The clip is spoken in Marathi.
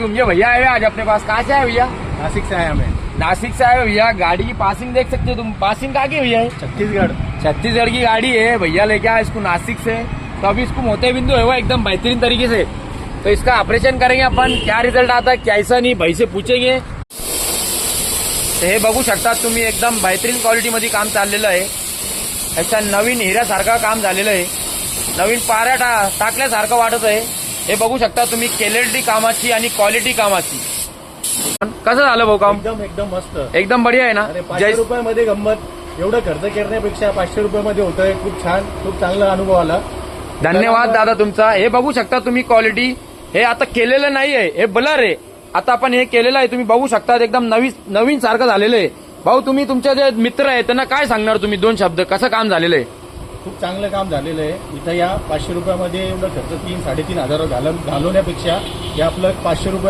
ये भैया आए हुए आज अपने पास। कहाँ से आए भैया? नासिक से आए हमें। नासिक से आए हो भैया। गाड़ी की पासिंग देख सकते हो तुम। पासिंग कहाँ की भैया है? छत्तीसगढ़। छत्तीसगढ़ की गाड़ी है। भैया लेके आए इसको नासिक से। तो अभी इसको मोते बिंदु है वो एकदम बेहतरीन तरीके से। तो इसका ऑपरेशन करेंगे अपन। क्या रिझल्ट आता है कैसा नाही भाई से पूछेंगे। हे बघू शकता तुम्ही एकदम बेहतरीन क्वालिटीमध्ये काम चाललेलं आहे। याच्या नवीन हिऱ्यासारखं काम झालेलं आहे। नवीन पाऱ्या टाकल्यासारखं वाटत आहे। हे बघू शकता तुम्ही क्वालिटी कामाची आणि क्वालिटी कामाची। कसं झालं भाऊ काम? एकदम मस्त, एकदम बढ़िया आहे ना? 500 रुपयामध्ये गंमत। एवढं खर्च करण्यापेक्षा 500 रुपयामध्ये होतंय। खूप छान, खूप चांगला अनुभव आला। धन्यवाद दादा तुमचा। हे बघू शकता तुम्ही क्वालिटी। हे आता केलेलं नाहीये, हे ब्लर आहे। आता आपण हे केलेलं आहे, तुम्ही बघू शकता एकदम नवीन सारखं झालेलं आहे। भाऊ तुम्ही तुमचे जे मित्र आहेत त्यांना काय सांगणार तुम्ही? 2 शब्द कसं काम झालेलं आहे? खूप चांगलं काम झालेलं आहे। इथं या 500 रुपयामध्ये एवढं खर्च 3-3.5 हजार घालवण्यापेक्षा हे आपलं 500 रुपये